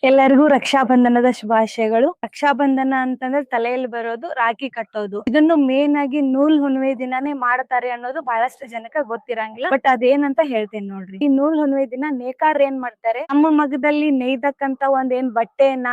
ಎಲ್ಲರಿಗೂ ರಕ್ಷಾಬಂಧನದ ಶುಭಾಶಯಗಳು. ರಕ್ಷಾಬಂಧನ ಅಂತಂದ್ರೆ ತಲೆಯಲ್ಲಿ ಬರೋದು ರಾಖಿ ಕಟ್ಟೋದು. ಇದನ್ನು ಮೇನ್ ಆಗಿ ನೂಲ್ ಹುಣ್ಣಿಮೆ ದಿನಾನೇ ಮಾಡ್ತಾರೆ ಅನ್ನೋದು ಬಹಳಷ್ಟು ಜನಕ್ಕೆ ಗೊತ್ತಿರಂಗಿಲ್ಲ. ಬಟ್ ಅದೇನಂತ ಹೇಳ್ತೇನೆ ನೋಡ್ರಿ. ಈ ನೂಲ್ ಹುಣ್ಣಿಮೆ ದಿನ ನೇಕಾರ ಏನ್ ಮಾಡ್ತಾರೆ, ನಮ್ಮ ಮಗದಲ್ಲಿ ನೇಯ್ದಕ್ಕಂತ ಒಂದ್ ಏನ್ ಬಟ್ಟೆನ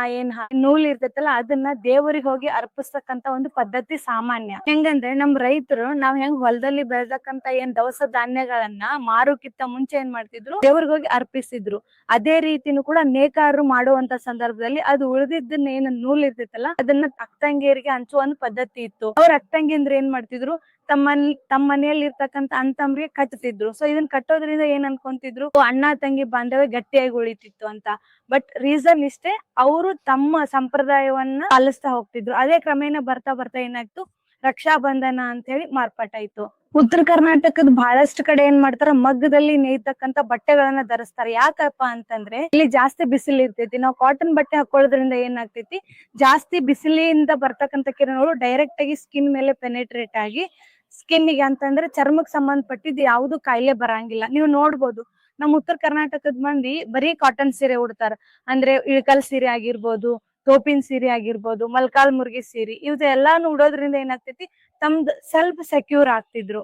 ನೂಲ್ ಇರ್ತೈತಲ್ಲ ಅದನ್ನ ದೇವರಿಗೆ ಹೋಗಿ ಅರ್ಪಿಸ್ತಕ್ಕಂತ ಒಂದು ಪದ್ಧತಿ ಸಾಮಾನ್ಯ. ಹೆಂಗಂದ್ರೆ ನಮ್ ರೈತರು ನಾವ್ ಹೆಂಗ್ ಹೊಲದಲ್ಲಿ ಬೆಳೆದಕ್ಕಂತ ಏನ್ ದವಸ ಧಾನ್ಯಗಳನ್ನ ಮಾರುಕ್ಕಿಂತ ಮುಂಚೆ ಏನ್ ಮಾಡ್ತಿದ್ರು, ದೇವ್ರಿಗೆ ಹೋಗಿ ಅರ್ಪಿಸಿದ್ರು. ಅದೇ ರೀತಿನೂ ಕೂಡ ನೇಕಾರರು ಮಾಡುವಂತ ಸಂದರ್ಭದಲ್ಲಿ ಅದು ಉಳಿದಿದ್ದನ್ನ ಏನ್ ನೂಲ್ ಇರ್ತೈತಲ್ಲ ಅದನ್ನ ಅಕ್ಕಂಗಿಯರಿಗೆ ಹಂಚುವ ಒಂದು ಪದ್ಧತಿ ಇತ್ತು. ಅವ್ರ ಅಕ್ಕಂಗಿಂದ್ರ ಏನ್ ಮಾಡ್ತಿದ್ರು, ತಮ್ಮ ಮನೆಯಲ್ಲಿ ಇರ್ತಕ್ಕಂತ ಅಣ್ತಂಬ್ರಿಗೆ ಕಟ್ತಿದ್ರು. ಸೊ ಇದನ್ನ ಕಟ್ಟೋದ್ರಿಂದ ಏನ್ ಅನ್ಕೊಂತಿದ್ರು, ಅಣ್ಣ ತಂಗಿ ಬಾಂಧವ್ಯ ಗಟ್ಟಿಯಾಗಿ ಉಳಿತಿತ್ತು ಅಂತ. ಬಟ್ ರೀಸನ್ ಇಷ್ಟೇ, ಅವರು ತಮ್ಮ ಸಂಪ್ರದಾಯವನ್ನ ಪಾಲಿಸ್ತಾ ಹೋಗ್ತಿದ್ರು. ಅದೇ ಕ್ರಮೇಣ ಬರ್ತಾ ಬರ್ತಾ ಏನಾಯ್ತು, ರಕ್ಷಾಬಂಧನ ಅಂತ ಹೇಳಿ ಮಾರ್ಪಾಟಾಯ್ತು. ಉತ್ತರ ಕರ್ನಾಟಕದ ಬಹಳಷ್ಟು ಕಡೆ ಏನ್ ಮಾಡ್ತಾರ, ಮಗ್ಗದಲ್ಲಿ ನೇಯ್ತಕ್ಕಂತ ಬಟ್ಟೆಗಳನ್ನ ಧರಿಸ್ತಾರೆ. ಯಾಕಪ್ಪ ಅಂತಂದ್ರೆ ಇಲ್ಲಿ ಜಾಸ್ತಿ ಬಿಸಿಲು ಇರ್ತೈತಿ. ನಾವು ಕಾಟನ್ ಬಟ್ಟೆ ಹಾಕೊಳ್ಳೋದ್ರಿಂದ ಏನಾಗ್ತೈತಿ, ಜಾಸ್ತಿ ಬಿಸಿಲಿಂದ ಬರ್ತಕ್ಕಂತ ಕಿರಣಗಳು ಡೈರೆಕ್ಟ್ ಆಗಿ ಸ್ಕಿನ್ ಮೇಲೆ ಪೆನೆಟ್ರೇಟ್ ಆಗಿ ಸ್ಕಿನ್ನಿಗೆ ಅಂತಂದ್ರೆ ಚರ್ಮಕ್ಕೆ ಸಂಬಂಧಪಟ್ಟಿದ್ ಯಾವ್ದು ಕಾಯಿಲೆ ಬರಂಗಿಲ್ಲ. ನೀವು ನೋಡ್ಬೋದು, ನಮ್ ಉತ್ತರ ಕರ್ನಾಟಕದ ಮಂದಿ ಬರೀ ಕಾಟನ್ ಸೀರೆ ಉಡ್ತಾರ. ಅಂದ್ರೆ ಇಳಕಲ್ ಸೀರೆ ಆಗಿರ್ಬೋದು, ತೋಪಿನ ಸೀರೆ ಆಗಿರ್ಬೋದು, ಮಲ್ಕಾಲ್ ಮುರ್ಗಿ ಸೀರೆ, ಇವೆಲ್ಲಾನು ಉಡೋದ್ರಿಂದ ಏನಾಗ್ತೈತಿ, ತಮ್ದ್ ಸ್ವಲ್ಪ ಸೆಕ್ಯೂರ್ ಆಗ್ತಿದ್ರು.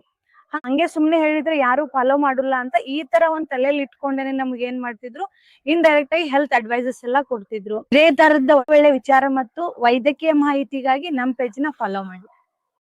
ಹಂಗೆ ಸುಮ್ನೆ ಹೇಳಿದ್ರೆ ಯಾರು ಫಾಲೋ ಮಾಡಲ್ಲ ಅಂತ ಈ ತರ ಒಂದ್ ತಲೆಯಲ್ಲಿ ಇಟ್ಕೊಂಡೇನೆ ನಮ್ಗೆ ಏನ್ ಮಾಡ್ತಿದ್ರು, ಇಂಡೈರೆಕ್ಟ್ ಆಗಿ ಹೆಲ್ತ್ ಅಡ್ವೈಸಸ್ ಎಲ್ಲಾ ಕೊಡ್ತಿದ್ರು. ಇದೇ ತರದ ಒಳ್ಳೆ ವಿಚಾರ ಮತ್ತು ವೈದ್ಯಕೀಯ ಮಾಹಿತಿಗಾಗಿ ನಮ್ ಪೇಜ್ ನ ಫಾಲೋ ಮಾಡಿ.